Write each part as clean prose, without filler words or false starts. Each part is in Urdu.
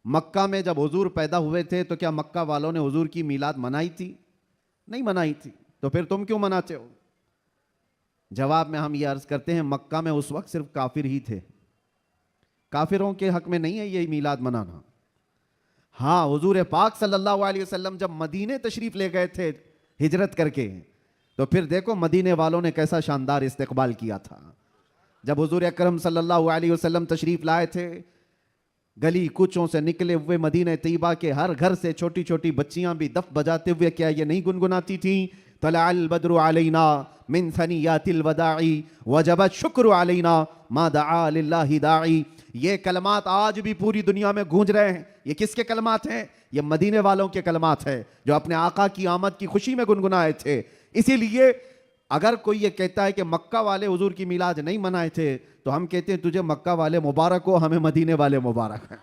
مکہ میں جب حضور پیدا ہوئے تھے تو کیا مکہ والوں نے حضور کی میلاد منائی تھی؟ نہیں منائی تھی. تو پھر تم کیوں مناتے ہو؟ جواب میں ہم یہ عرض کرتے ہیں مکہ میں اس وقت صرف کافر ہی تھے. کافروں کے حق میں نہیں ہے یہ میلاد منانا. ہاں حضور پاک صلی اللہ علیہ وسلم جب مدینے تشریف لے گئے تھے ہجرت کر کے, تو پھر دیکھو مدینے والوں نے کیسا شاندار استقبال کیا تھا. جب حضور اکرم صلی اللہ علیہ وسلم تشریف لائے تھے, گلی کوچوں سے نکلے ہوئے مدینہ طیبہ کے ہر گھر سے چھوٹی چھوٹی بچیاں بھی دف بجاتے ہوئے کیا یہ نہیں گنگناتی تھیں, طلع البدر علینا من ثنیات الوداع وجب الشکر علینا ما دعا للہ داعی. یہ کلمات آج بھی پوری دنیا میں گونج رہے ہیں. یہ کس کے کلمات ہیں؟ یہ مدینے والوں کے کلمات ہیں جو اپنے آقا کی آمد کی خوشی میں گنگنائے تھے. اسی لیے اگر کوئی یہ کہتا ہے کہ مکہ والے حضور کی میلاد نہیں منائے تھے, تو ہم کہتے ہیں تجھے مکہ والے مبارک ہو, ہمیں مدینے والے مبارک ہیں.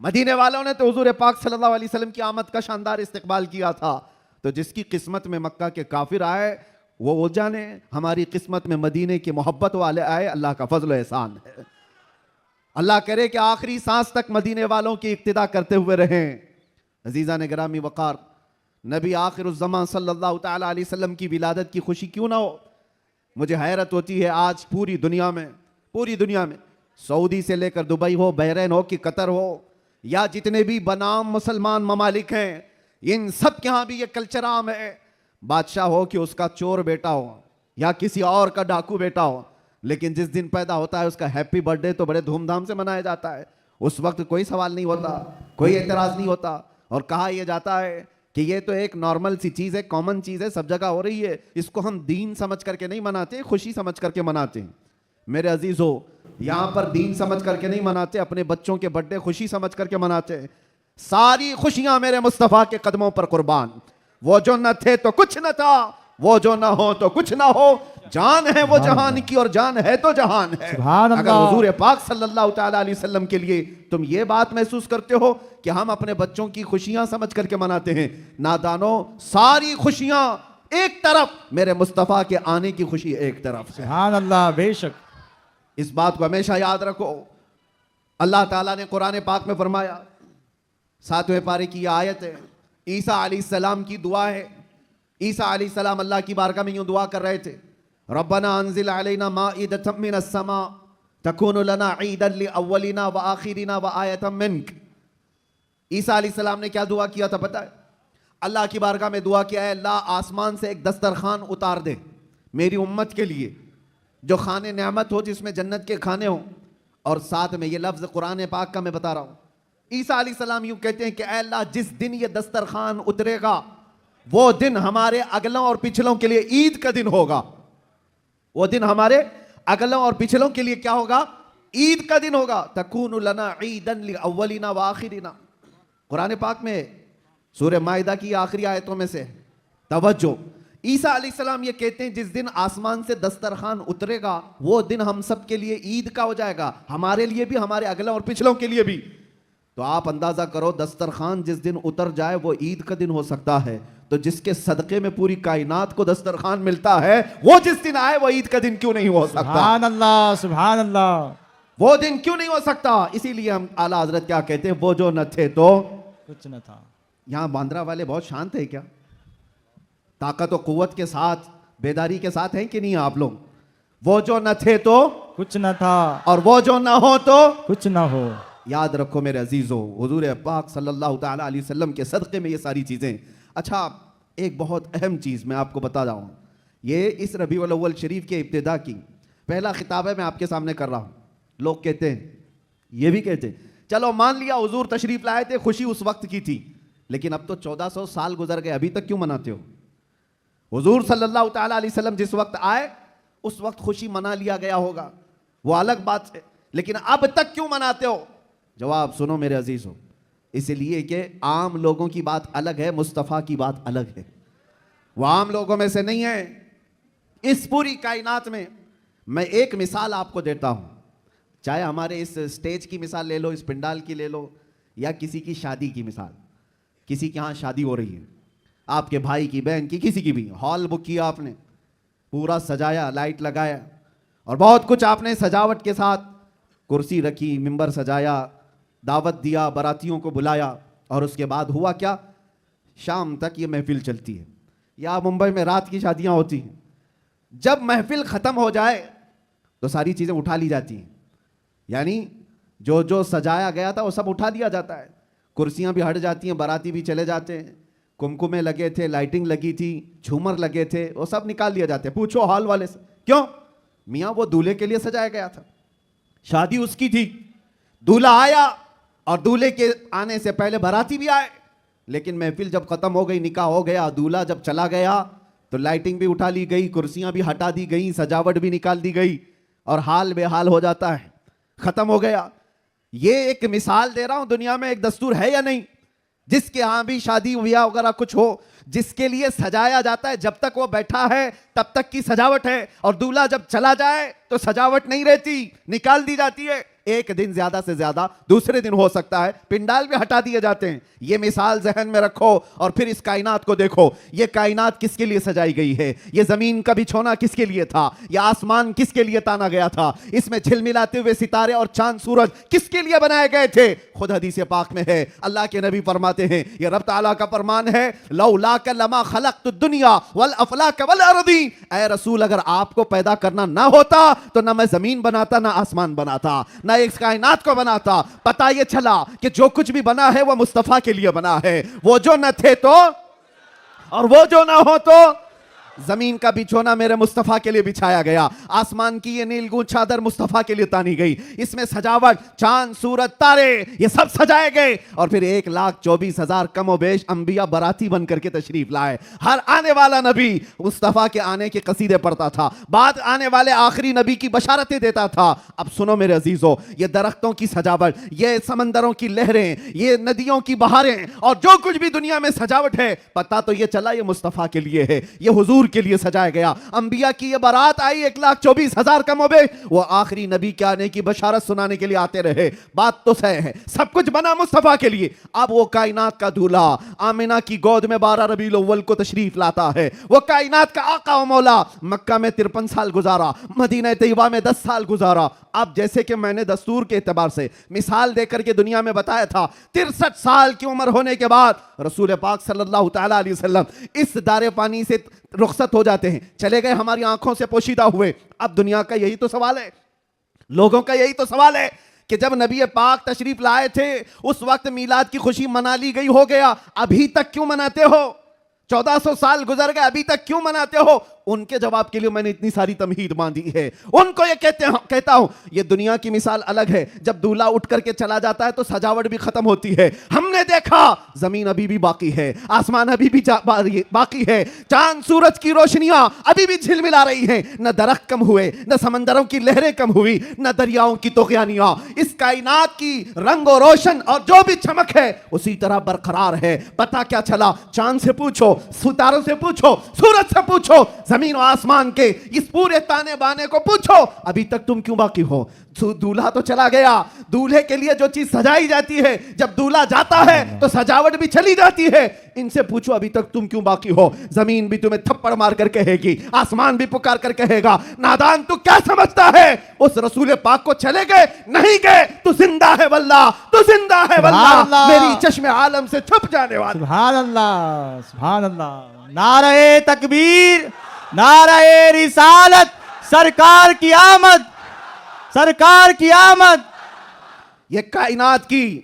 مدینے والوں نے تو حضور پاک صلی اللہ علیہ وسلم کی آمد کا شاندار استقبال کیا تھا. تو جس کی قسمت میں مکہ کے کافر آئے وہ جانے, ہماری قسمت میں مدینے کی محبت والے آئے, اللہ کا فضل و احسان ہے. اللہ کرے کہ آخری سانس تک مدینے والوں کی اقتدا کرتے ہوئے رہیں. عزیزان گرامی وقار, نبی آخر الزمان صلی اللہ تعالی علیہ وسلم کی ولادت کی خوشی کیوں نہ ہو؟ مجھے حیرت ہوتی ہے آج پوری دنیا میں سعودی سے لے کر دبئی ہو, بحرین ہو کہ قطر ہو, یا جتنے بھی بنام مسلمان ممالک ہیں, ان سب کے ہاں بھی یہ کلچر عام ہے. بادشاہ ہو کہ اس کا چور بیٹا ہو یا کسی اور کا ڈاکو بیٹا ہو, لیکن جس دن پیدا ہوتا ہے اس کا ہیپی برتھ ڈے تو بڑے دھوم دھام سے منایا جاتا ہے. اس وقت کوئی سوال نہیں ہوتا, کوئی اعتراض نہیں ہوتا, اور کہا یہ جاتا ہے کہ یہ تو ایک نارمل سی چیز ہے, کامن چیز ہے, سب جگہ ہو رہی ہے, اس کو ہم دین سمجھ کر کے نہیں مناتے, خوشی سمجھ کر کے مناتے ہیں. میرے عزیزو, یہاں پر دین سمجھ کر کے نہیں مناتے, اپنے بچوں کے برتھ ڈے خوشی سمجھ کر کے مناتے ہیں. ساری خوشیاں میرے مصطفیٰ کے قدموں پر قربان. وہ جو نہ تھے تو کچھ نہ تھا, وہ جو نہ ہو تو کچھ نہ ہو, جان ہے وہ جہان کی اور جان ہے تو جہان ہے. اگر حضور پاک صلی اللہ تعالی علیہ وسلم کے لیے تم یہ بات محسوس کرتے ہو کہ ہم اپنے بچوں کی خوشیاں سمجھ کر کے مناتے ہیں, نادانوں, ساری خوشیاں ایک طرف, میرے مصطفیٰ کے آنے کی خوشی ایک طرف. سبحان اللہ, بے شک. اس بات کو ہمیشہ یاد رکھو. اللہ تعالیٰ نے قرآن پاک میں فرمایا, 7ویں پارے کی یہ آیت ہے, عیسیٰ علیہ السلام کی دعا ہے. عیسیٰ علیہ السلام اللہ کی بارگاہ میں یوں دعا کر رہے تھے, ربنا انزل علینا مائدۃ من السماء تکون لنا عیدا لاولنا وآخرنا وآیۃ منک. عیسیٰ علیہ السلام نے کیا دعا کیا تھا پتہ ہے؟ اللہ کی بارگاہ میں دعا کیا ہے, اللہ آسمان سے ایک دسترخوان اتار دے میری امت کے لیے, جو خانے نعمت ہو, جس میں جنت کے کھانے ہوں, اور ساتھ میں یہ لفظ قرآن پاک کا میں بتا رہا ہوں. عیسیٰ علیہ السلام یوں کہتے ہیں کہ اے اللہ, جس دن یہ دسترخوان اترے گا وہ دن ہمارے اگلوں اور پچھلوں کے لیے عید کا دن ہوگا. وہ دن ہمارے اگلوں اور پچھلوں کے لیے کیا ہوگا؟ عید کا دن ہوگا. تکون لنا عیدا لاولنا وآخرنا. قرآن پاک میں سورہ مائدہ کی آخری آیتوں میں سے توجہ, عیسیٰ علیہ السلام یہ کہتے ہیں جس دن آسمان سے دسترخوان اترے گا وہ دن ہم سب کے لیے عید کا ہو جائے گا, ہمارے لیے بھی, ہمارے اگلوں اور پچھلوں کے لیے بھی. تو آپ اندازہ کرو, دسترخوان جس دن اتر جائے وہ عید کا دن ہو سکتا ہے, تو جس کے صدقے میں پوری کائنات کو دسترخوان ملتا ہے, وہ جس دن آئے وہ عید کا دن کیوں نہیں ہو سکتا؟ سبحان اللہ, سبحان اللہ. وہ دن کیوں نہیں ہو سکتا؟ اسی لیے ہم اعلیٰ حضرت کیا کہتے ہیں, وہ جو نہ تھے تو کچھ نہ تھا. یہاں باندرا والے بہت شانت ہیں کیا؟ طاقت و قوت کے ساتھ, بیداری کے ساتھ ہیں کہ نہیں آپ لوگ؟ وہ جو نہ تھے تو کچھ نہ تھا, اور وہ جو نہ ہو تو کچھ نہ ہو. یاد رکھو میرے عزیزو, حضور پاک صلی اللہ تعالی علیہ وسلم کے صدقے میں یہ ساری چیزیں. اچھا, ایک بہت اہم چیز میں آپ کو بتا رہا ہوں, یہ اس ربیع الاول شریف کے ابتدا کی پہلا خطاب ہے, میں آپ کے سامنے کر رہا ہوں. لوگ کہتے ہیں, یہ بھی کہتے ہیں, چلو مان لیا حضور تشریف لائے تھے, خوشی اس وقت کی تھی, لیکن اب تو 1400 سال گزر گئے, ابھی تک کیوں مناتے ہو؟ حضور صلی اللہ تعالی علیہ وسلم جس وقت آئے اس وقت خوشی منا لیا گیا ہوگا, وہ الگ بات ہے, لیکن اب تک کیوں مناتے ہو؟ جواب سنو میرے عزیزو, اس لیے کہ عام لوگوں کی بات الگ ہے, مصطفیٰ کی بات الگ ہے. وہ عام لوگوں میں سے نہیں ہے. اس پوری کائنات میں میں ایک مثال آپ کو دیتا ہوں, چاہے ہمارے اس سٹیج کی مثال لے لو, اس پنڈال کی لے لو, یا کسی کی شادی کی مثال. کسی کے ہاں شادی ہو رہی ہے, آپ کے بھائی کی, بہن کی, کسی کی بھی, ہال بک کیا آپ نے, پورا سجایا, لائٹ لگایا, اور بہت کچھ آپ نے سجاوٹ کے ساتھ, کرسی رکھی, ممبر سجایا, دعوت دیا, براتیوں کو بلایا, اور اس کے بعد ہوا کیا, شام تک یہ محفل چلتی ہے. یا ممبئی میں رات کی شادیاں ہوتی ہیں, جب محفل ختم ہو جائے تو ساری چیزیں اٹھا لی جاتی ہیں, یعنی جو جو سجایا گیا تھا وہ سب اٹھا دیا جاتا ہے, کرسیاں بھی ہٹ جاتی ہیں, باراتی بھی چلے جاتے ہیں, کمکمے لگے تھے, لائٹنگ لگی تھی, جھومر لگے تھے, وہ سب نکال دیا جاتے ہیں. پوچھو ہال والے سے, کیوں؟ میاں وہ دولہے کے لیے سجایا گیا تھا, شادی اس کی تھی, دولہا آیا اور دولہے کے آنے سے پہلے باراتی بھی آئے, لیکن محفل جب ختم ہو گئی, نکاح ہو گیا, دولہا جب چلا گیا تو لائٹنگ بھی اٹھا لی گئی, کرسیاں بھی ہٹا دی گئی, سجاوٹ بھی نکال دی گئی, اور حال بے حال ہو جاتا ہے, ختم ہو گیا. یہ ایک مثال دے رہا ہوں, دنیا میں ایک دستور ہے یا نہیں, جس کے ہاں بھی شادی بیاہ وغیرہ کچھ ہو, جس کے لیے سجایا جاتا ہے, جب تک وہ بیٹھا ہے تب تک کی سجاوٹ ہے, اور دولہا جب چلا جائے تو سجاوٹ نہیں رہتی, نکال دی جاتی ہے. ایک دن زیادہ سے زیادہ, دوسرے دن ہو سکتا ہے, پنڈال بھی ہٹا دیے جاتے ہیں. یہ مثال ذہن میں رکھو, اور پھر اس کائنات کو دیکھو. یہ کائنات کس کے لیے سجائی گئی ہے؟ یہ زمین کا بچھونا کس کے لیے تھا؟ یہ آسمان کس کے لیے تانا گیا تھا؟ اس میں جھلملاتے ہوئے ستارے اور چاند سورج کس کے لیے بنائے گئے تھے؟ خود حدیث پاک میں ہے, اللہ کے نبی فرماتے ہیں, یہ رب تعالیٰ کا فرمان ہے, لولاک لما خلقت الدنیا والافلاک والارضین. اے رسول, اگر آپ کو پیدا کرنا نہ ہوتا تو نہ میں زمین بناتا, نہ آسمان بناتا, نہ اس کائنات کو بناتا. پتہ یہ چلا کہ جو کچھ بھی بنا ہے وہ مصطفیٰ کے لیے بنا ہے. وہ جو نہ تھے تو, اور وہ جو نہ ہو تو, زمین کا بچھونا میرے مصطفیٰ کے لیے بچھایا گیا, آسمان کی یہ نیلگون چادر مصطفیٰ کے لیے تانی گئی, اس میں سجاوٹ, چاند سورج تارے یہ سب سجائے گئے, اور پھر 1,24,000 کم و بیش انبیاء براتی بن کر کے تشریف لائے. ہر آنے والا نبی مصطفیٰ کے آنے کے قصیدے پڑھتا تھا, بعد آنے والے آخری نبی کی بشارتیں دیتا تھا. اب سنو میرے عزیزو, یہ درختوں کی سجاوٹ, یہ سمندروں کی لہریں, یہ ندیوں کی بہاریں, اور جو کچھ بھی دنیا میں سجاوٹ ہے, پتہ تو یہ چلا یہ مصطفیٰ کے لیے ہے, یہ حضور کے لیے سجایا گیا. انبیاء کی یہ بارات آئی 1,24,000 کم ہو گئے, وہ آخری نبی کے آنے کی بشارت سنانے کے لیے آتے رہے. بات تو صحیح ہے, سب کچھ بنا مصطفیٰ کے لیے. اب وہ کائنات کا دولہا آمنہ کی گود میں 12 ربیع الاول کو تشریف لاتا ہے. وہ کائنات کا آقا و مولا مکہ میں 53 سال گزارا, مدینہ طیبہ میں 10 سال گزارا. اب جیسے کہ میں نے دستور کے اعتبار سے مثال دے کر کے دنیا میں بتایا تھا, 63 سال کی عمر ہونے کے بعد رسول پاک صلی اللہ تعالیٰ علیہ وسلم اس دار پانی سے رخصت ہو جاتے ہیں, چلے گئے, ہماری آنکھوں سے پوشیدہ ہوئے. اب دنیا کا یہی تو سوال ہے, لوگوں کا یہی تو سوال ہے کہ جب نبی پاک تشریف لائے تھے اس وقت میلاد کی خوشی منا لی گئی, ہو گیا, ابھی تک کیوں مناتے ہو؟ 1400 سال گزر گئے, ابھی تک کیوں مناتے ہو؟ ان کے جواب کے لیے میں نے اتنی ساری تمہید باندھی ہے. ان کو یہ کہتا ہوں, یہ دنیا کی مثال الگ ہے. جب دولہا اٹھ کر کے چلا جاتا ہے تو سجاوٹ بھی ختم ہوتی ہے. ہم نے دیکھا زمین ابھی بھی باقی ہے, آسمان ابھی بھی باقی ہے, چاند سورج کی روشنیاں ابھی بھی جھلملا رہی ہیں, نہ درخت کم ہوئے, نہ سمندروں کی لہریں کم ہوئی, نہ دریاؤں کی طغیانیاں. اس کائنات کی رنگ و روشن اور جو بھی چمک ہے اسی طرح برقرار ہے. پتہ کیا چلا؟ چاند سے پوچھو, ستاروں سے پوچھو, سورج سے پوچھو, زمین و آسمان کے اس پورے تانے بانے کو پوچھو, ابھی تک تم کیوں باقی ہو؟ دولہا تو چلا گیا, دولہے کے لیے جو چیز سجائی جاتی ہے جب دولہا جاتا ہے تو سجاوٹ بھی چلی جاتی ہے. ان سے پوچھو ابھی تک تم کیوں باقی ہو؟ زمین بھی تمہیں تھپڑ مار کر کہے گی, آسمان بھی پکار کر کہے گا, نادان تو کیا سمجھتا ہے؟ اس رسول پاک کو چلے گئے نہیں گئے, تو زندہ ہے واللہ, تو زندہ ہے واللہ, میری چشم عالم سے چھپ جانے والا. سبحان اللہ, سبحان اللہ. نعرہ تکبیر, نعرہ رسالت, سرکار کی آمد, سرکار کی آمد. یہ کائنات کی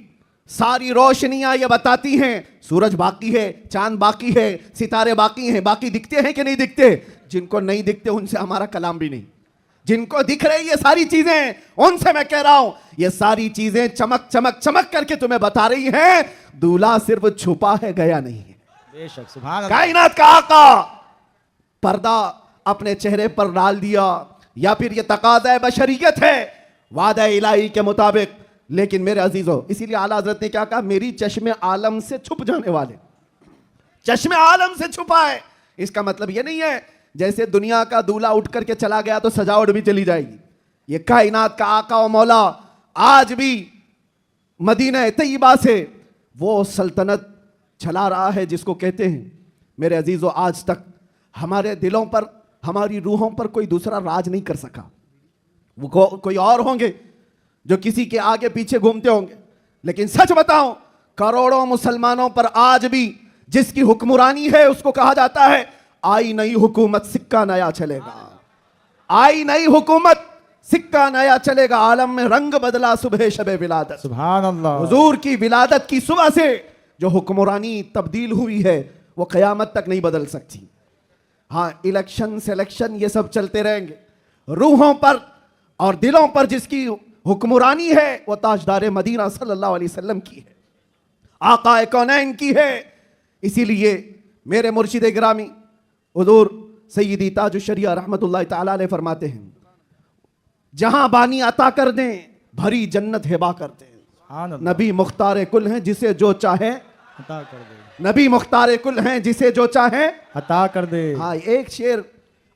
ساری روشنیاں یہ بتاتی ہیں سورج باقی ہے, چاند باقی ہے, ستارے باقی ہیں. باقی دکھتے ہیں کہ نہیں دکھتے؟ جن کو نہیں دکھتے ان سے ہمارا کلام بھی نہیں. جن کو دکھ رہی یہ ساری چیزیں ان سے میں کہہ رہا ہوں, یہ ساری چیزیں چمک چمک چمک کر کے تمہیں بتا رہی ہیں دولہا صرف چھپا ہے, گیا نہیں ہے. بے شک, سبحان اللہ. کائنات کا آقا پردہ اپنے چہرے پر ڈال دیا, یا پھر یہ تقاضۂ بشریت ہے وعدہ الہی کے مطابق. لیکن میرے عزیزو, اسی لیے اعلیٰ حضرت نے کیا کہا, میری چشم عالم سے چھپ جانے والے. چشم عالم سے چھپا ہے, اس کا مطلب یہ نہیں ہے جیسے دنیا کا دولہا اٹھ کر کے چلا گیا تو سجاوٹ بھی چلی جائے گی. یہ کائنات کا آقا و مولا آج بھی مدینہ طیبہ سے وہ سلطنت چلا رہا ہے جس کو کہتے ہیں میرے عزیزو آج تک ہمارے دلوں پر, ہماری روحوں پر کوئی دوسرا راج نہیں کر سکا. وہ کوئی اور ہوں گے جو کسی کے آگے پیچھے گھومتے ہوں گے, لیکن سچ بتاؤں کروڑوں مسلمانوں پر آج بھی جس کی حکمرانی ہے اس کو کہا جاتا ہے آئی نئی حکومت سکہ نیا چلے گا، آئی نئی حکومت سکہ نیا چلے گا، عالم میں رنگ بدلا صبح شب ولادت۔ سبحان اللہ، حضور کی ولادت کی صبح سے جو حکمرانی تبدیل ہوئی ہے وہ قیامت تک نہیں بدل سکتی۔ ہاں الیکشن سلیکشن یہ سب چلتے رہیں گے، روحوں پر اور دلوں پر جس کی حکمرانی ہے وہ تاجدار مدینہ صلی اللہ علیہ وسلم کی ہے، آقا کونین کی ہے۔ اسی لیے میرے مرشد گرامی حضور سیدی تاج الشریعہ رحمت اللہ تعالی علیہ فرماتے ہیں جہاں بانی عطا کر دیں بھری جنت ہبا کر دیں۔ سبحان اللہ، نبی مختار کل ہیں جسے جو چاہے عطا کر دے، نبی مختار کل ہیں جسے جو چاہے۔ عطا کر دے۔ ہاں ایک شعر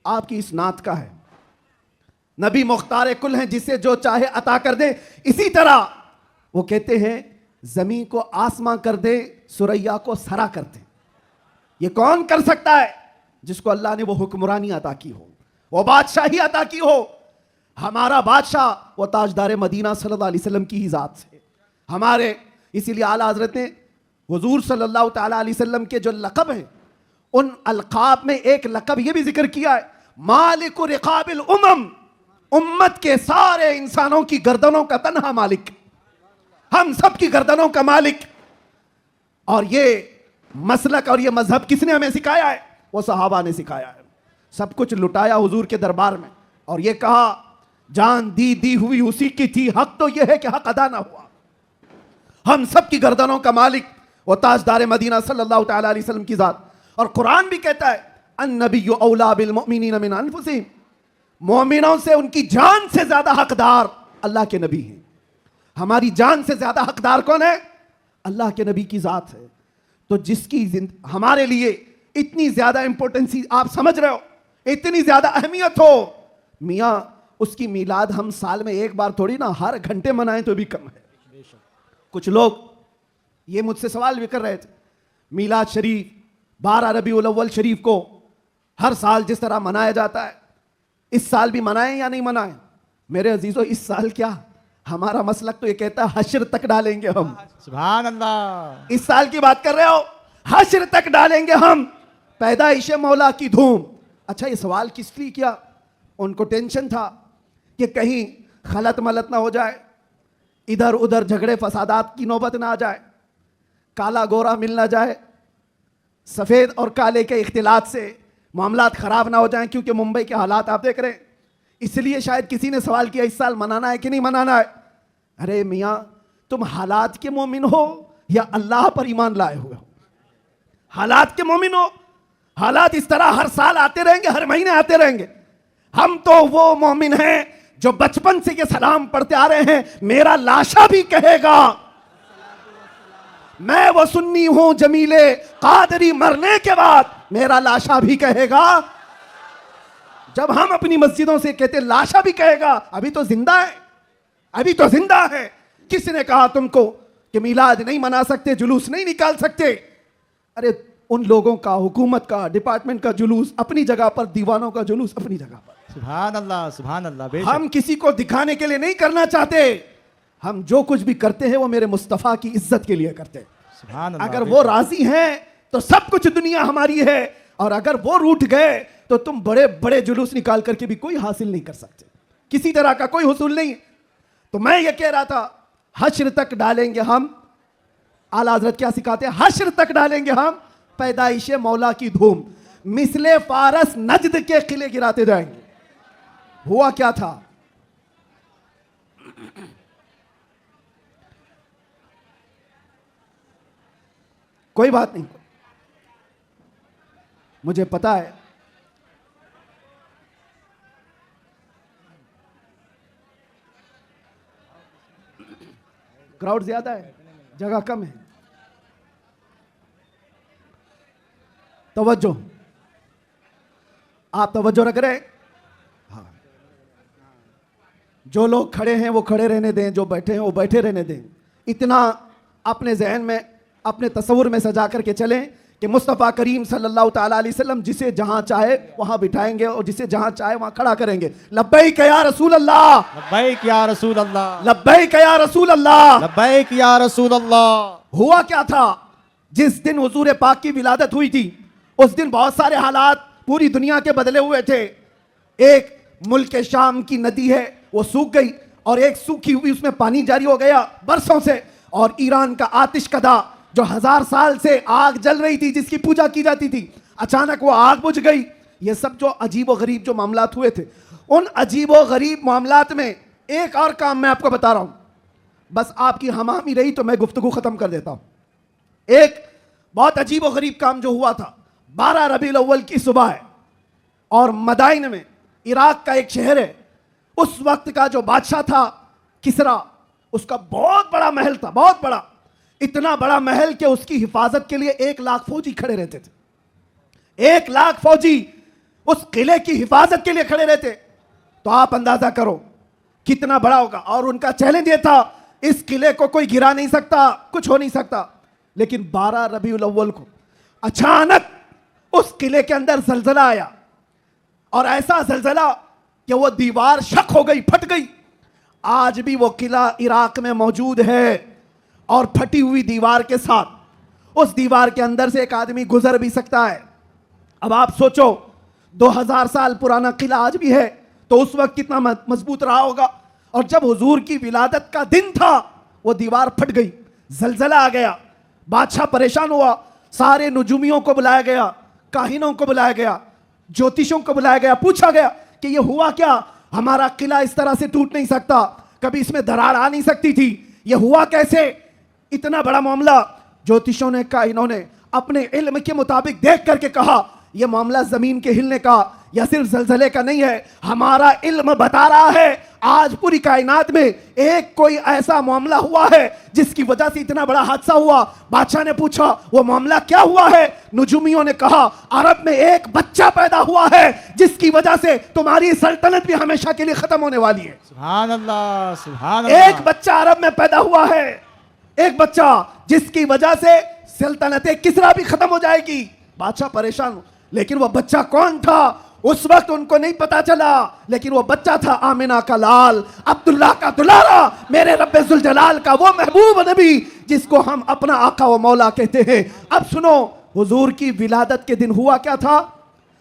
آپ کی اس نعت کا ہے، نبی مختار کل ہیں جسے جو چاہے عطا کر دے۔ اسی طرح وہ کہتے ہیں زمین کو آسماں کر دے سریا کو سرا کر دے۔ یہ کون کر سکتا ہے؟ جس کو اللہ نے وہ حکمرانی عطا کی ہو، وہ بادشاہی عطا کی ہو۔ ہمارا بادشاہ وہ تاجدار مدینہ صلی اللہ علیہ وسلم کی ہی ذات سے ہمارے، اسی لیے اعلیٰ حضرت نے حضور صلی اللہ تعالیٰ علیہ وسلم کے جو لقب ہیں ان القاب میں ایک لقب یہ بھی ذکر کیا ہے مالک رقاب الامم، امت کے سارے انسانوں کی گردنوں کا تنہا مالک، ہم سب کی گردنوں کا مالک۔ اور یہ مسلک اور یہ مذہب کس نے ہمیں سکھایا ہے؟ وہ صحابہ نے سکھایا ہے۔ سب کچھ لٹایا حضور کے دربار میں اور یہ کہا جان دی ہوئی اسی کی تھی، حق تو یہ ہے کہ حق ادا نہ ہوا۔ ہم سب کی گردنوں کا مالک وہ تاجدار مدینہ صلی اللہ تعالیٰ علیہ وسلم کی ذات۔ اور قرآن بھی کہتا ہے النبی اولیٰ بالمؤمنین من انفسہم، مومنوں سے ان کی جان سے زیادہ حقدار اللہ کے نبی ہیں۔ ہماری جان سے زیادہ حقدار کون ہے؟ اللہ کے نبی کی ذات ہے۔ تو جس کی ہمارے لیے اتنی زیادہ امپورٹنسی آپ سمجھ رہے ہو، اتنی زیادہ اہمیت ہو، میاں اس کی میلاد ہم سال میں ایک بار تھوڑی نا ہر گھنٹے منائیں تو بھی کم ہے۔ کچھ لوگ یہ مجھ سے سوال بھی کر رہے تھے میلاد شریف 12 ربیع الاول شریف کو ہر سال جس طرح منایا جاتا ہے اس سال بھی منائیں یا نہیں منائیں؟ میرے عزیزو اس سال کیا، ہمارا مسلک تو یہ کہتا ہے حشر تک ڈالیں گے ہم۔ سبحان اللہ، اس سال کی بات کر رہے ہو، حشر تک ڈالیں گے ہم، پیدائش مولا کی دھوم۔ اچھا یہ سوال کس لیے کیا؟ ان کو ٹینشن تھا کہ کہیں خلط ملط نہ ہو جائے، ادھر ادھر جھگڑے فسادات کی نوبت نہ آ جائے، کالا گورا مل نہ جائے، سفید اور کالے کے اختلاط سے معاملات خراب نہ ہو جائیں، کیونکہ ممبئی کے حالات آپ دیکھ رہے ہیں۔ اس لیے شاید کسی نے سوال کیا اس سال منانا ہے کہ نہیں منانا ہے۔ ارے میاں تم حالات کے مومن ہو یا اللہ پر ایمان لائے ہوئے ہو؟ حالات کے مومن ہو، حالات اس طرح ہر سال آتے رہیں گے، ہر مہینے آتے رہیں گے۔ ہم تو وہ مومن ہیں جو بچپن سے یہ سلام پڑھتے آ رہے ہیں، میرا لاشا بھی کہے گا میں وہ سنی ہوں جمیل قادری، مرنے کے بعد میرا لاشا بھی کہے گا۔ جب ہم اپنی مسجدوں سے کہتے لاشا بھی کہے گا، ابھی تو زندہ ہے، ابھی تو زندہ ہے۔ کس نے کہا تم کو کہ میلاد نہیں منا سکتے، جلوس نہیں نکال سکتے؟ ارے ان لوگوں کا، حکومت کا، ڈپارٹمنٹ کا جلوس اپنی جگہ پر، دیوانوں کا جلوس اپنی جگہ پر۔ سبحان اللہ، سبحان اللہ، بے شک۔ ہم کسی کو دکھانے کے لیے نہیں کرنا چاہتے، ہم جو کچھ بھی کرتے ہیں وہ میرے مصطفیٰ کی عزت کے لیے کرتے ہیں۔ سبحان اللہ، اگر بے وہ شک۔ راضی ہیں تو سب کچھ دنیا ہماری ہے، اور اگر وہ روٹھ گئے تو تم بڑے بڑے جلوس نکال کر کے بھی کوئی حاصل نہیں کر سکتے، کسی طرح کا کوئی حصول نہیں۔ تو میں یہ کہہ رہا تھا حشر تک ڈالیں گے ہم، اعلیٰ حضرت کیا سکھاتے ہیں؟ حشر تک ڈالیں گے ہم پیدائش مولا کی دھوم، مثل فارس نجد کے قلعے گراتے جائیں گے۔ ہوا کیا تھا؟ کوئی بات نہیں، مجھے پتا ہے کراؤڈ زیادہ ہے، جگہ کم ہے۔ توجہ، آپ توجہ رکھ رہے ہیں؟ ہاں، جو لوگ کھڑے ہیں وہ کھڑے رہنے دیں، جو بیٹھے ہیں وہ بیٹھے رہنے دیں۔ اتنا اپنے ذہن میں، اپنے تصور میں سجا کر کے چلیں کہ مصطفیٰ کریم صلی اللہ تعالیٰ علیہ وسلم جسے جہاں چاہے وہاں بٹھائیں گے اور جسے جہاں چاہے وہاں کھڑا کریں گے. لبیک یا رسول اللہ, لبیک یا رسول اللہ, لبیک یا رسول اللہ. لبیک یا رسول اللہ. ہوا کیا تھا جس دن حضور پاک کی ولادت ہوئی تھی, اس دن بہت سارے حالات پوری دنیا کے بدلے ہوئے تھے. ایک ملک شام کی ندی ہے وہ سوکھ گئی, اور ایک سوکھی ہوئی اس میں پانی جاری ہو گیا برسوں سے. اور ایران کا آتش کدہ جو 1000 سال سے آگ جل رہی تھی, جس کی پوجا کی جاتی تھی, اچانک وہ آگ بجھ گئی. یہ سب جو عجیب و غریب جو معاملات ہوئے تھے, ان عجیب و غریب معاملات میں ایک اور کام میں آپ کو بتا رہا ہوں, بس آپ کی ہم آہنگی رہی تو میں گفتگو ختم کر دیتا ہوں. ایک بہت عجیب و غریب کام جو ہوا تھا, 12 ربیع الاول کی صبح ہے, اور مدائن میں, عراق کا ایک شہر ہے, اس وقت کا جو بادشاہ تھا کسرا, اس کا بہت بڑا محل تھا, بہت بڑا, اتنا بڑا محل کہ اس کی حفاظت کے لیے 1 لاکھ فوجی کھڑے رہتے تھے. 1 لاکھ فوجی اس قلعے کی حفاظت کے لیے کھڑے رہتے. تو آپ اندازہ کرو کتنا بڑا ہوگا. اور ان کا چیلنج یہ تھا, اس قلعے کو کوئی گرا نہیں سکتا, کچھ ہو نہیں سکتا. لیکن 12 ربیع الاول کو اچانک اس قلعے کے اندر زلزلہ آیا, اور ایسا زلزلہ کہ وہ دیوار شق ہو گئی, پھٹ گئی. آج بھی وہ قلعہ عراق میں موجود ہے, اور پھٹی ہوئی دیوار کے ساتھ اس دیوار کے اندر سے ایک آدمی گزر بھی سکتا ہے. اب آپ سوچو 2000 سال پرانا قلعہ آج بھی ہے تو اس وقت کتنا مضبوط رہا ہوگا. اور جب حضور کی ولادت کا دن تھا, وہ دیوار پھٹ گئی, زلزلہ آ گیا, بادشاہ پریشان ہوا. سارے نجومیوں کو بلایا گیا, کاہنوں کو بلایا گیا, جوتشوں کو بلایا گیا, پوچھا گیا کہ یہ ہوا کیا, ہمارا قلعہ اس طرح سے ٹوٹ نہیں سکتا, کبھی اس میں دراڑ آ نہیں سکتی تھی, یہ ہوا کیسے, اتنا بڑا معاملہ. جوتشوں نے, کاہنوں نے اپنے علم کے مطابق دیکھ کر کے کہا, یہ معاملہ زمین کے ہلنے کا یا صرف زلزلے کا نہیں ہے, ہمارا علم بتا رہا ہے آج پوری کائنات میں ایک کوئی ایسا معاملہ ہوا ہے جس کی وجہ سے اتنا بڑا حادثہ ہوا. بادشاہ نے پوچھا وہ معاملہ کیا ہوا ہے؟ نجومیوں نے کہا عرب میں ایک بچہ پیدا ہوا ہے جس کی وجہ سے تمہاری سلطنت بھی ہمیشہ کے لیے ختم ہونے والی ہے. سبحان اللہ, سبحان اللہ. ایک بچہ عرب میں پیدا ہوا ہے, ایک بچہ جس کی وجہ سے سلطنت کسرا بھی ختم ہو جائے گی. بادشاہ پریشان ہو, لیکن وہ بچہ کون تھا اس وقت ان کو نہیں پتا چلا, لیکن وہ بچہ تھا آمنہ کا لال, عبداللہ کا دلارا, میرے رب ذوالجلال کا وہ محبوب نبی جس کو ہم اپنا آقا و مولا کہتے ہیں. اب سنو, حضور کی ولادت کے دن ہوا کیا تھا,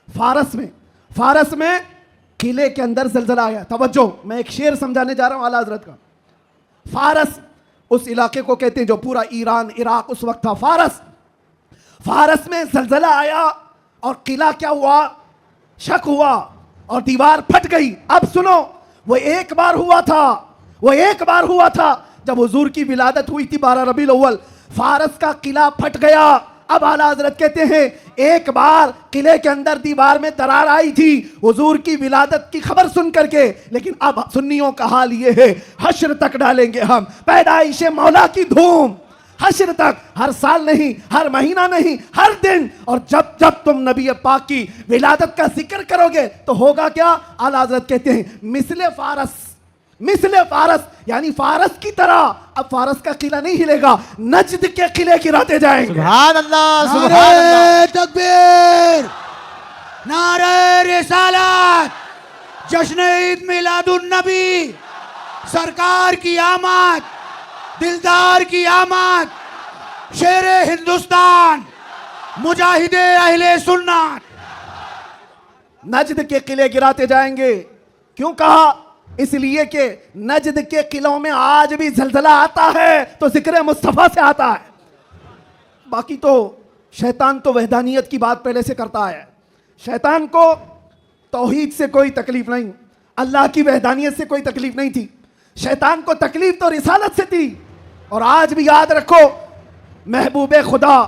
فارس میں قلعے کے اندر زلزلہ آیا. توجہ, میں ایک شعر سمجھانے جا رہا ہوں اعلیٰ حضرت کا. فارس اس علاقے کو کہتے ہیں جو پورا ایران, عراق اس وقت تھا. فارس میں زلزلہ آیا اور قلعہ کیا ہوا, شک ہوا اور دیوار پھٹ گئی. اب سنو, وہ ایک بار ہوا تھا جب حضور کی ولادت ہوئی تھی 12 ربیع الاول, فارس کا قلعہ پھٹ گیا. اب اعلیٰ حضرت کہتے ہیں ایک بار قلعے کے اندر دیوار میں دراڑ آئی تھی حضور کی ولادت کی خبر سن کر کے, لیکن اب سنیوں کا حال یہ ہے حشر تک ڈالیں گے ہم پیدائش مولا کی دھوم, حشر تک, ہر سال نہیں, ہر مہینہ نہیں, ہر دن. اور جب تم نبی پاک کی ولادت کا ذکر کرو گے تو ہوگا کیا, اعلیٰ حضرت کہتے ہیں مثل فارس, یعنی فارس کی طرح. اب فارس کا قلعہ نہیں ہلے گا, نجد کے قلعے گراتے جائیں گے. سبحان اللہ, سبحان نعرہ اللہ. تکبیر, نعرہ رسالت, جشن عید میلاد النبی, سرکار کی آمد, دلدار کی آمد, شیر ہندوستان, مجاہد اہل سنت. نجد کے قلعے گراتے جائیں گے. کیوں کہا؟ اس لیے کہ نجد کے قلعوں میں آج بھی زلزلہ آتا ہے تو ذکر مصطفیٰ سے آتا ہے. باقی تو شیطان تو وحدانیت کی بات پہلے سے کرتا ہے. شیطان کو توحید سے کوئی تکلیف نہیں, اللہ کی وحدانیت سے کوئی تکلیف نہیں تھی. شیطان کو تکلیف تو رسالت سے تھی. اور آج بھی یاد رکھو, محبوب خدا,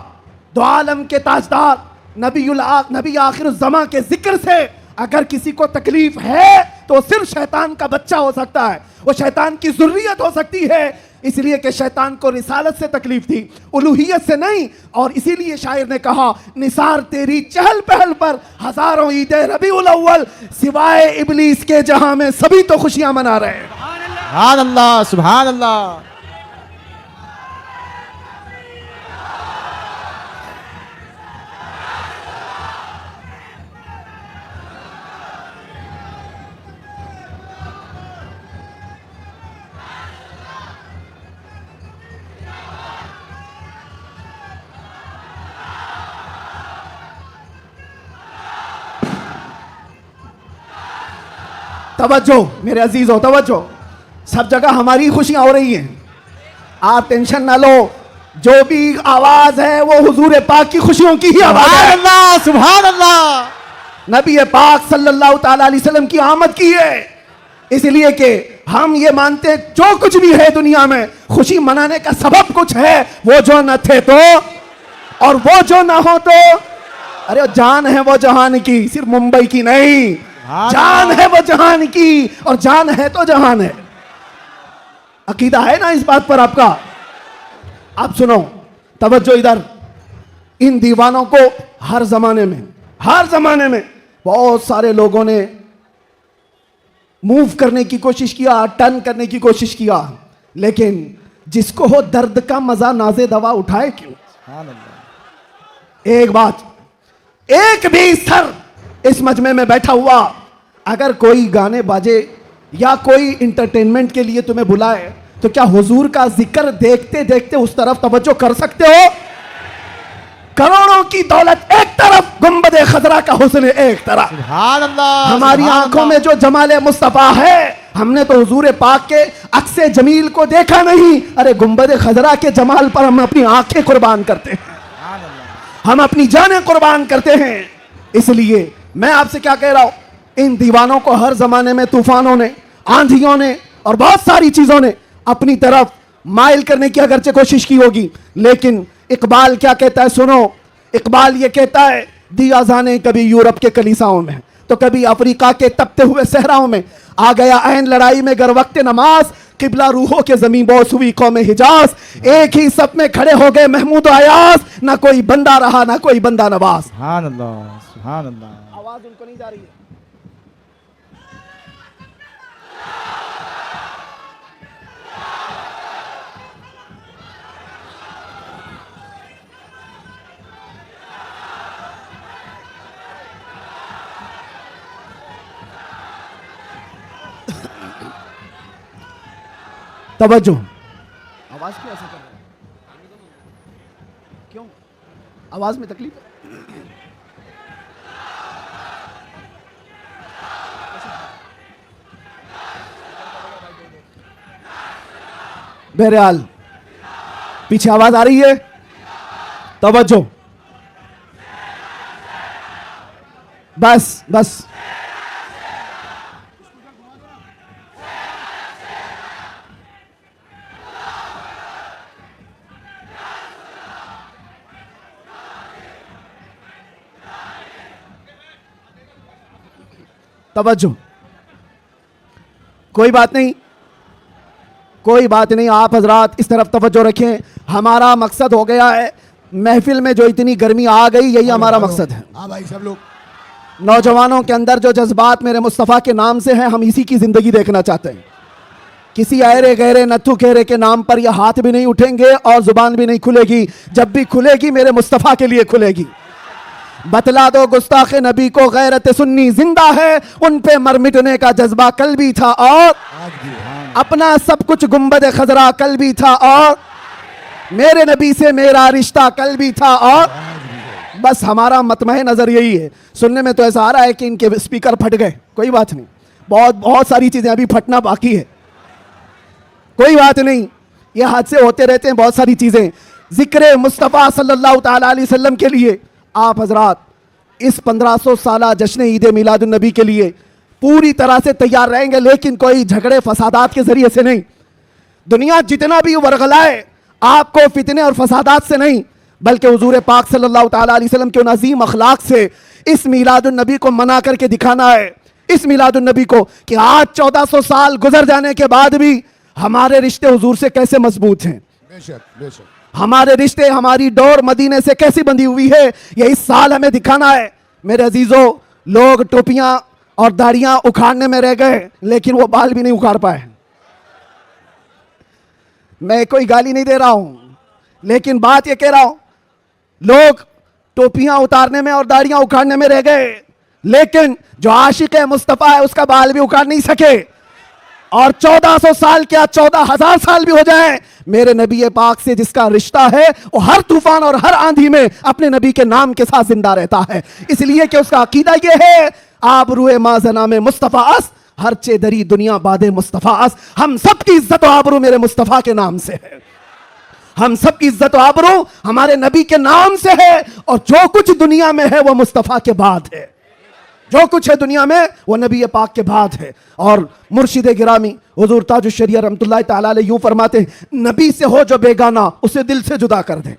دو عالم کے تاجدار, نبی آخر الزمان کے ذکر سے اگر کسی کو تکلیف ہے تو صرف شیطان کا بچہ ہو سکتا ہے, وہ شیطان کی ذریت ہو سکتی ہے. اس لیے کہ شیطان کو رسالت سے تکلیف تھی, الوہیت سے نہیں. اور اسی لیے شاعر نے کہا نثار تیری چہل پہل پر ہزاروں عید ربیع الاول, سوائے ابلیس کے جہاں میں سبھی تو خوشیاں منا رہے ہیں. سبحان اللہ, سبحان اللہ. توجہ میرے عزیزوں توجہ, سب جگہ ہماری خوشیاں ہو رہی ہیں, آپ ٹینشن نہ لو, جو بھی آواز ہے وہ حضور پاک کی خوشیوں کی ہی آواز سبحان ہے. اللہ سبحان اللہ. نبی پاک صلی اللہ تعالی علیہ وسلم کی آمد کی ہے, اس لیے کہ ہم یہ مانتے جو کچھ بھی ہے دنیا میں خوشی منانے کا سبب کچھ ہے, وہ جو نہ تھے تو اور وہ جو نہ ہو تو, ارے جان ہے وہ جہان کی, صرف ممبئی کی نہیں, جان ہے وہ جہان کی, اور جان ہے تو جہان ہے. عقیدہ ہے نا اس بات پر آپ کا؟ آپ سنو توجہ ادھر, ان دیوانوں کو ہر زمانے میں بہت سارے لوگوں نے موو کرنے کی کوشش کیا, ٹرن کرنے کی کوشش کیا, لیکن جس کو ہو درد کا مزہ نازے دوا اٹھائے کیوں. سبحان اللہ. ایک بات, ایک بھی سر اس مجمع میں بیٹھا ہوا اگر کوئی گانے باجے یا کوئی انٹرٹینمنٹ کے لیے تمہیں بلائے تو کیا حضور کا ذکر دیکھتے دیکھتے اس طرف توجہ کر سکتے ہو؟ کروڑوں کی دولت ایک طرف, گنبد خضرا کا حسن ایک طرف. سبحان اللہ. ہماری سبحان آنکھوں اللہ. میں جو جمال مصطفیٰ ہے, ہم نے تو حضور پاک کے عکس جمیل کو دیکھا نہیں, ارے گنبد خضرا کے جمال پر ہم اپنی آنکھیں قربان کرتے ہیں, سبحان اللہ. ہم اپنی جانیں قربان کرتے ہیں. اس لیے میں آپ سے کیا کہہ رہا ہوں, ان دیوانوں کو ہر زمانے میں طوفانوں نے, آندھیوں نے اور بہت ساری چیزوں نے اپنی طرف مائل کرنے کی اگرچہ کوشش کی ہوگی, لیکن اقبال کیا کہتا ہے سنو. اقبال یہ کہتا ہے, دیا زانے کبھی یورپ کے کلیساؤں میں تو کبھی افریقہ کے تپتے ہوئے صحراؤں میں, آ گیا عین لڑائی میں گر وقت نماز, قبلہ روحوں کے زمین بوس ہوئی قوم حجاز, ایک ہی صف میں کھڑے ہو گئے محمود و ایاز, نہ کوئی بندہ رہا نہ کوئی بندہ نواز. سبحان اللہ سبحان اللہ. آواز ان کو نہیں جا رہی ہے. توجہ, آواز کیوں ایسا کر رہا ہے؟ کیوں آواز میں تکلیف ہے؟ بہرحال پیچھے آواز آ رہی ہے, توجہ, بس توجہ, کوئی بات نہیں, آپ حضرات اس طرف توجہ رکھیں. ہمارا مقصد ہو گیا ہے, محفل میں جو اتنی گرمی آ گئی یہی ہمارا مقصد ہے. ہاں بھائی سب لوگ نوجوانوں کے اندر جو جذبات میرے مصطفیٰ کے نام سے ہیں, ہم اسی کی زندگی دیکھنا چاہتے ہیں. کسی ایرے گہرے نتھو کہرے کے نام پر یہ ہاتھ بھی نہیں اٹھیں گے اور زبان بھی نہیں کھلے گی. جب بھی کھلے گی میرے مصطفیٰ کے لیے کھلے گی. بتلا دو گستاخ نبی کو غیرت سنی زندہ ہے, ان پہ مر مٹنے کا جذبہ کل بھی تھا, اور اپنا سب کچھ گنبد خضرا کل بھی تھا, اور میرے نبی سے میرا رشتہ کل بھی تھا. اور بس ہمارا مطمع نظر یہی ہے. سننے میں تو ایسا آ رہا ہے کہ ان کے سپیکر پھٹ گئے, کوئی بات نہیں, بہت ساری چیزیں ابھی پھٹنا باقی ہے, کوئی بات نہیں, یہ حادثے ہوتے رہتے ہیں بہت ساری چیزیں. ذکر مصطفیٰ صلی اللہ تعالیٰ علیہ وسلم کے لیے آپ حضرات اس 1500 سالہ جشن عید میلاد النبی کے لیے پوری طرح سے تیار رہیں گے, لیکن کوئی جھگڑے فسادات کے ذریعے سے نہیں. دنیا جتنا بھی ورغلائے آپ کو فتنے اور فسادات سے نہیں, بلکہ حضور پاک صلی اللہ تعالیٰ علیہ وسلم کے ان عظیم اخلاق سے اس میلاد النبی کو منا کر کے دکھانا ہے. اس میلاد النبی کو کہ آج 1400 سال گزر جانے کے بعد بھی ہمارے رشتے حضور سے کیسے مضبوط ہیں, بے شک بے شک, ہمارے رشتے, ہماری ڈور مدینے سے کیسی بندھی ہوئی ہے, یہ اس سال ہمیں دکھانا ہے. میرے عزیزوں, لوگ ٹوپیاں اور داڑیاں اکھاڑنے میں رہ گئے لیکن وہ بال بھی نہیں اکھاڑ پائے. میں کوئی گالی نہیں دے رہا ہوں, لیکن بات یہ کہہ رہا ہوں, لوگ ٹوپیاں اتارنے میں اور داڑیاں اکھاڑنے میں رہ گئے, لیکن جو عاشق مصطفیٰ ہے اس کا بال بھی اکھاڑ نہیں سکے. اور 1400 سال کیا 14,000 سال بھی ہو جائیں, میرے نبی پاک سے جس کا رشتہ ہے وہ ہر طوفان اور ہر آندھی میں اپنے نبی کے نام کے ساتھ زندہ رہتا ہے. اس لیے کہ اس کا عقیدہ یہ ہے, آپ روح مازنا میں مصطفیٰ اس ہر چے دری دنیا باد مصطفیٰ اس، ہم سب کی عزت و آبرو میرے مصطفیٰ کے نام سے ہے، ہم سب کی عزت و آبرو ہمارے نبی کے نام سے ہے، اور جو کچھ دنیا میں ہے وہ مصطفیٰ کے بعد ہے، جو کچھ ہے دنیا میں وہ نبی پاک کے بعد ہے۔ اور مرشد گرامی حضور تاج الشریعہ رحمۃ اللہ تعالیٰ علیہ یوں فرماتے ہیں، نبی سے ہو جو بیگانہ اسے دل سے جدا کر دیں۔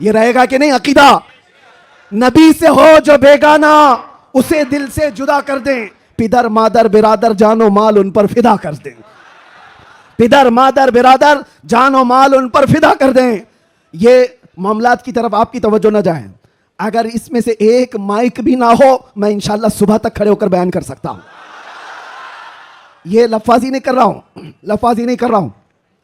یہ رہے گا کہ نہیں عقیدہ؟ نبی سے ہو جو بیگانہ اسے دل سے جدا کر دیں، پدر مادر برادر جان و مال ان پر فدا کر دیں، پدر مادر برادر جان و مال ان پر فدا کر دیں۔ یہ معاملات کی طرف آپ کی توجہ نہ جائیں، اگر اس میں سے ایک مائک بھی نہ ہو میں انشاءاللہ صبح تک کھڑے ہو کر بیان کر سکتا ہوں۔ یہ لفاظی نہیں کر رہا ہوں، لفاظی نہیں کر رہا ہوں،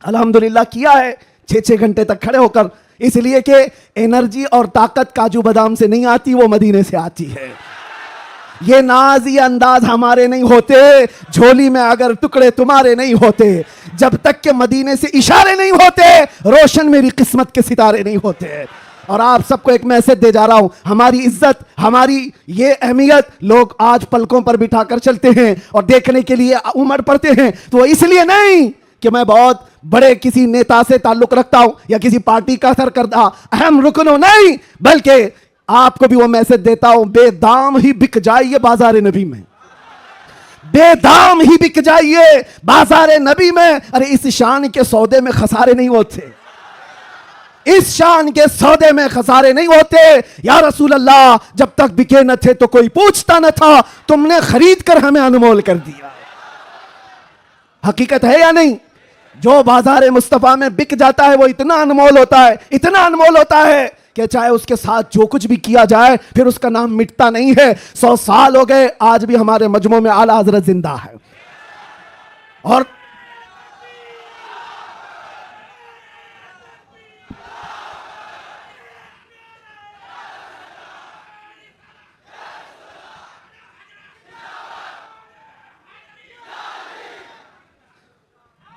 الحمدللہ کیا ہے 6 گھنٹے تک کھڑے ہو کر، اس لیے کہ انرجی اور طاقت کاجو بادام سے نہیں آتی، وہ مدینے سے آتی ہے۔ یہ ناز یہ انداز ہمارے نہیں ہوتے، جھولی میں اگر ٹکڑے تمہارے نہیں ہوتے، جب تک کہ مدینے سے اشارے نہیں ہوتے روشن میری قسمت کے ستارے نہیں ہوتے۔ اور آپ سب کو ایک میسج دے جا رہا ہوں، ہماری عزت، ہماری یہ اہمیت لوگ آج پلکوں پر بٹھا کر چلتے ہیں اور دیکھنے کے لیے امڑ پڑتے ہیں، تو اس لیے نہیں کہ میں بہت بڑے کسی نیتا سے تعلق رکھتا ہوں یا کسی پارٹی کا سرکردہ اہم رکن ہوں، نہیں، بلکہ آپ کو بھی وہ میسج دیتا ہوں، بے دام ہی بک جائیے بازار نبی میں، بے دام ہی بک جائیے بازار نبی میں۔ ارے اس شان کے سودے میں خسارے نہیں ہوتے، اس شان کے سودے میں خسارے نہیں ہوتے۔ یا رسول اللہ جب تک بکے نہ تھے تو کوئی پوچھتا نہ تھا، تم نے خرید کر ہمیں انمول کر دیا۔ حقیقت ہے یا نہیں؟ جو بازار مصطفیٰ میں بک جاتا ہے وہ اتنا انمول ہوتا ہے، اتنا انمول ہوتا ہے کہ چاہے اس کے ساتھ جو کچھ بھی کیا جائے پھر اس کا نام مٹتا نہیں ہے۔ 100 سال ہو گئے آج بھی ہمارے مجمع میں اعلیٰ حضرت زندہ ہے۔ اور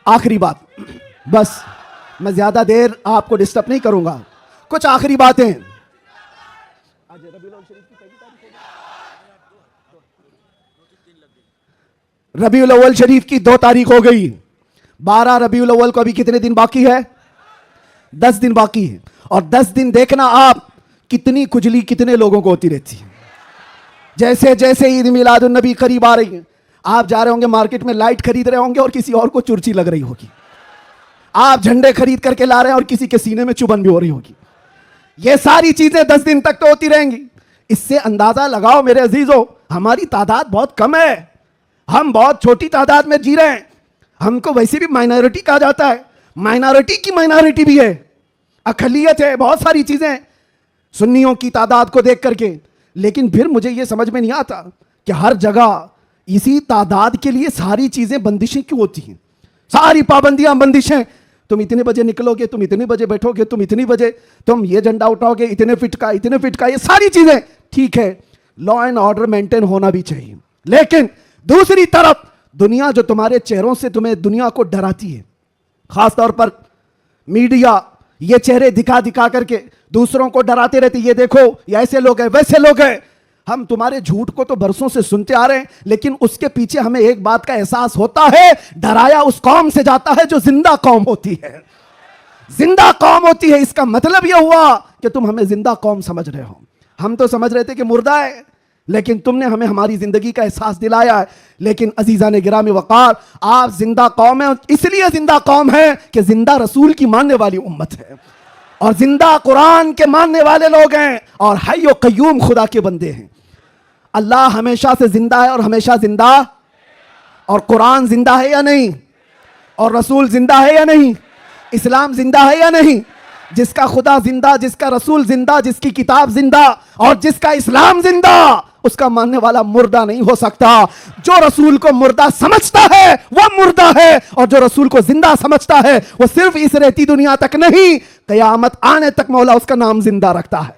آخری بات، بس میں زیادہ دیر آپ کو ڈسٹرب نہیں کروں گا، کچھ آخری باتیں۔ ربیع الاول شریف کی 2 تاریخ ہو گئی، 12 ربیع الاول کو ابھی کتنے دن باقی ہے؟ 10 دن باقی ہے، اور 10 دن دیکھنا آپ کتنی کھجلی کتنے لوگوں کو ہوتی رہتی ہے۔ جیسے جیسے عید میلاد النبی قریب آ رہی ہے، آپ جا رہے ہوں گے مارکیٹ میں لائٹ خرید رہے ہوں گے اور کسی اور کو چرچی لگ رہی ہوگی، آپ جھنڈے خرید کر کے لا رہے ہیں اور کسی کے سینے میں چبھن بھی ہو رہی ہوگی۔ یہ ساری چیزیں 10 دن تک تو ہوتی رہیں گی۔ اس سے اندازہ لگاؤ میرے عزیزو، ہماری تعداد بہت کم ہے، ہم بہت چھوٹی تعداد میں جی رہے ہیں، ہم کو ویسے بھی مائنورٹی کہا جاتا ہے، مائنورٹی کی مائنورٹی بھی ہے، اقلیت ہے، بہت ساری چیزیں سنیوں کی تعداد کو دیکھ کر کے۔ لیکن پھر مجھے یہ سمجھ میں نہیں آتا کہ ہر جگہ اسی تعداد کے لیے ساری چیزیں بندشیں کیوں ہوتی ہیں، ساری پابندیاں بندشیں، تم اتنے بجے نکلو گے، تم اتنے بجے بیٹھو گے، تم اتنی بجے تم یہ جھنڈا اٹھاؤ گے، اتنے فٹ کا، یہ ساری چیزیں ٹھیک ہے، لا اینڈ آرڈر مینٹین ہونا بھی چاہیے۔ لیکن دوسری طرف دنیا جو تمہارے چہروں سے تمہیں دنیا کو ڈراتی ہے، خاص طور پر میڈیا یہ چہرے دکھا دکھا کر کے دوسروں کو ڈراتے رہتے، یہ دیکھو یہ ایسے لوگ ہیں ویسے لوگ ہیں۔ ہم تمہارے جھوٹ کو تو برسوں سے سنتے آ رہے ہیں، لیکن اس کے پیچھے ہمیں ایک بات کا احساس ہوتا ہے، ڈرایا اس قوم سے جاتا ہے جو زندہ قوم ہوتی ہے، زندہ قوم ہوتی ہے۔ اس کا مطلب یہ ہوا کہ تم ہمیں زندہ قوم سمجھ رہے ہو، ہم تو سمجھ رہے تھے کہ مردہ ہے، لیکن تم نے ہمیں ہماری زندگی کا احساس دلایا ہے۔ لیکن عزیزان گرامی وقار، آپ زندہ قوم ہیں، اس لیے زندہ قوم ہے کہ زندہ رسول کی ماننے والی امت ہے، اور زندہ قرآن کے ماننے والے لوگ ہیں، اور حی و قیوم خدا کے بندے ہیں۔ اللہ ہمیشہ سے زندہ ہے اور ہمیشہ زندہ، اور قرآن زندہ ہے یا نہیں، اور رسول زندہ ہے یا نہیں، اسلام زندہ ہے یا نہیں۔ جس کا خدا زندہ، جس کا رسول زندہ، جس کی کتاب زندہ اور جس کا اسلام زندہ، اس کا ماننے والا مردہ نہیں ہو سکتا۔ جو رسول کو مردہ سمجھتا ہے وہ مردہ ہے، اور جو رسول کو زندہ سمجھتا ہے وہ صرف اس رہتی دنیا تک نہیں، قیامت آنے تک مولا اس کا نام زندہ رکھتا ہے۔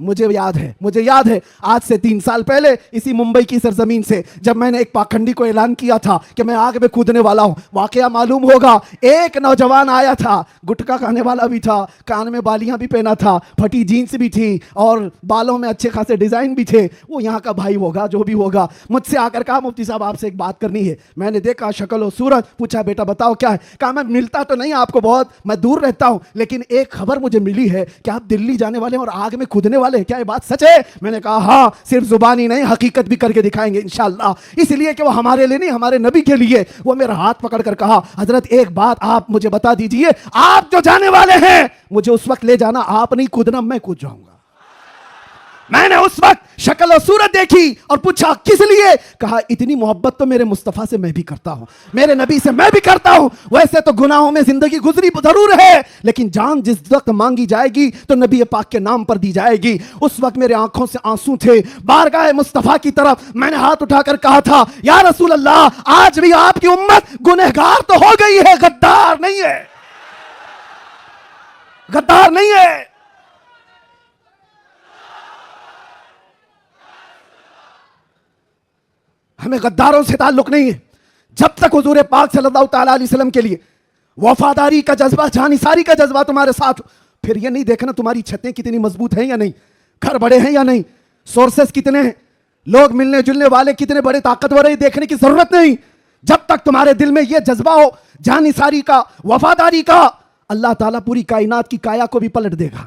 مجھے یاد ہے آج سے 3 سال پہلے اسی ممبئی کی سرزمین سے جب میں نے ایک پاکھنڈی کو اعلان کیا تھا کہ میں آگ میں کودنے والا ہوں، واقعہ معلوم ہوگا، ایک نوجوان آیا تھا، گٹکا کھانے والا بھی تھا، کان میں بالیاں بھی پہنا تھا، پھٹی جینس بھی تھی اور بالوں میں اچھے خاصے ڈیزائن بھی تھے، وہ یہاں کا بھائی ہوگا جو بھی ہوگا، مجھ سے آ کر کہا مفتی صاحب آپ سے ایک بات کرنی ہے۔ میں نے دیکھا شکل و صورت، پوچھا بیٹا بتاؤ کیا ہے؟ کہا میں ملتا تو نہیں آپ کو بہت، میں دور رہتا ہوں، لیکن ایک خبر مجھے ملی ہے کہ آپ دلی جانے والے ہیں اور آگ میں کودنے والے ہیں، کیا یہ بات سچ ہے؟ میں نے کہا ہاں، صرف زبانی نہیں حقیقت بھی کر کے دکھائیں گے انشاءاللہ، اس لیے کہ وہ ہمارے لیے نہیں ہمارے نبی کے لیے۔ وہ میرا ہاتھ پکڑ کر کہا حضرت ایک بات آپ مجھے بتا دیجئے، آپ جو جانے والے ہیں مجھے اس وقت لے جانا، آپ نہیں کودنا، میں کود جاؤں گا۔ میں نے اس وقت شکل و صورت دیکھی اور پوچھا کس لیے؟ کہا اتنی محبت تو میرے مصطفیٰ سے میں بھی کرتا ہوں، میرے نبی سے میں بھی کرتا ہوں، ویسے تو گناہوں میں زندگی گزری ضرور ہے لیکن جان جس وقت مانگی جائے گی تو نبی پاک کے نام پر دی جائے گی۔ اس وقت میرے آنکھوں سے آنسو تھے، بارگاہ مصطفیٰ کی طرف میں نے ہاتھ اٹھا کر کہا تھا یا رسول اللہ آج بھی آپ کی امت گنہگار تو ہو گئی ہے، غدار نہیں ہے، غدار نہیں ہے۔ ہمیں غداروں سے تعلق نہیں ہے، جب تک حضور پاک صلی اللہ تعالیٰ علیہ وسلم کے لیے وفاداری کا جذبہ، جانثاری کا جذبہ تمہارے ساتھ ہو، پھر یہ نہیں دیکھنا تمہاری چھتیں کتنی مضبوط ہیں یا نہیں، گھر بڑے ہیں یا نہیں، سورسز کتنے ہیں، لوگ ملنے جلنے والے کتنے بڑے طاقتور ہیں، دیکھنے کی ضرورت نہیں۔ جب تک تمہارے دل میں یہ جذبہ ہو جانثاری کا، وفاداری کا، اللہ تعالیٰ پوری کائنات کی کایا کو بھی پلٹ دے گا۔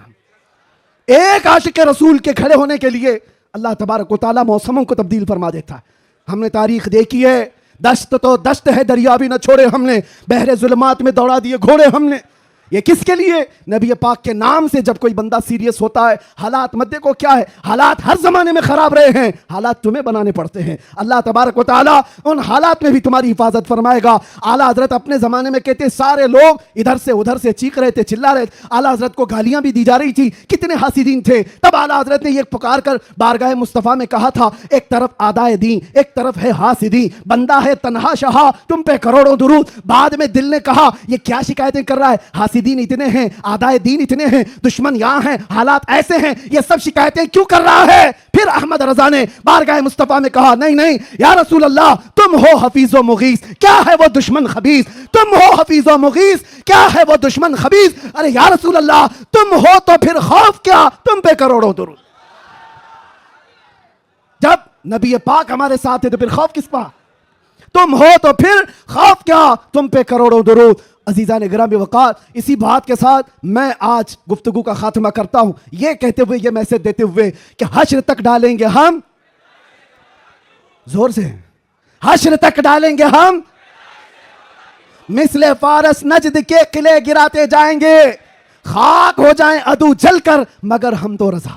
ایک عاشق رسول کے کھڑے ہونے کے لیے اللہ تبارک و تعالیٰ موسموں کو تبدیل فرما دیتا ہے۔ ہم نے تاریخ دیکھی ہے، دشت تو دشت ہے، دریا بھی نہ چھوڑے ہم نے، بحر ظلمات میں دوڑا دیے گھوڑے ہم نے۔ یہ کس کے لیے؟ نبی پاک کے نام سے جب کوئی بندہ سیریس ہوتا ہے، حالات مدے کو کیا ہے، حالات ہر زمانے میں خراب رہے ہیں، حالات تمہیں بنانے پڑتے ہیں، اللہ تبارک و تعالیٰ ان حالات میں بھی تمہاری حفاظت فرمائے گا۔ اعلیٰ حضرت اپنے زمانے میں کہتے سارے لوگ ادھر سے ادھر سے چیخ رہے تھے، چلا رہے تھے، اعلیٰ حضرت کو گالیاں بھی دی جا رہی تھی، کتنے حاسدین تھے، تب اعلیٰ حضرت نے یہ پکار کر بارگاہ مصطفیٰ میں کہا تھا ایک طرف آدائے دین، ایک طرف ہے حاسدین، بندہ ہے تنہا شہا، تم پہ کروڑوں درود۔ بعد میں دل نے کہا یہ کیا شکایتیں کر رہا ہے، حاسدین اتنے ہیں، آدائے دین اتنے ہیں، دشمن یہاں ہیں، حالات ایسے ہیں، یہ سب شکایتیں کیوں کر رہا ہے؟ پھر احمد رضا نے بارگاہ مصطفیٰ میں کہا نہیں نہیں یا رسول اللہ تم ہو حفیظ و مغیث، کیا ہے وہ دشمن خبیث، تم ہو حفیظ و مغیث، کیا ہے وہ دشمن خبیث، ارے یا رسول اللہ تم ہو تو پھر خوف کیا، تم پہ کروڑوں درود۔ جب نبی پاک ہمارے ساتھ ہے تو پھر خوف کس پا، تم ہو تو پھر خوف کیا، تم پہ کروڑوں درود۔ عزیزان گرامی وقار، اسی بات کے ساتھ میں آج گفتگو کا خاتمہ کرتا ہوں، یہ کہتے ہوئے، یہ میسج دیتے ہوئے کہ حشر تک ڈالیں گے ہم، زور سے، حشر تک ڈالیں گے ہم، مثل فارس نجد کے قلعے گراتے جائیں گے، خاک ہو جائیں عدو جل کر مگر ہم تو رضا،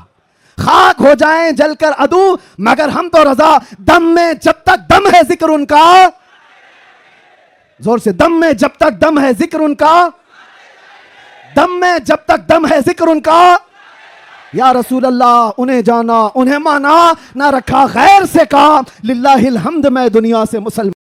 خاک ہو جائیں جل کر عدو مگر ہم تو رضا، دم میں جب تک دم ہے ذکر ان کا، زور سے، دم میں جب تک دم ہے ذکر ان کا، دم میں جب تک دم ہے ذکر ان کا، یا رسول اللہ انہیں جانا انہیں مانا، نہ رکھا غیر سے کام، للہ الحمد میں دنیا سے مسلمان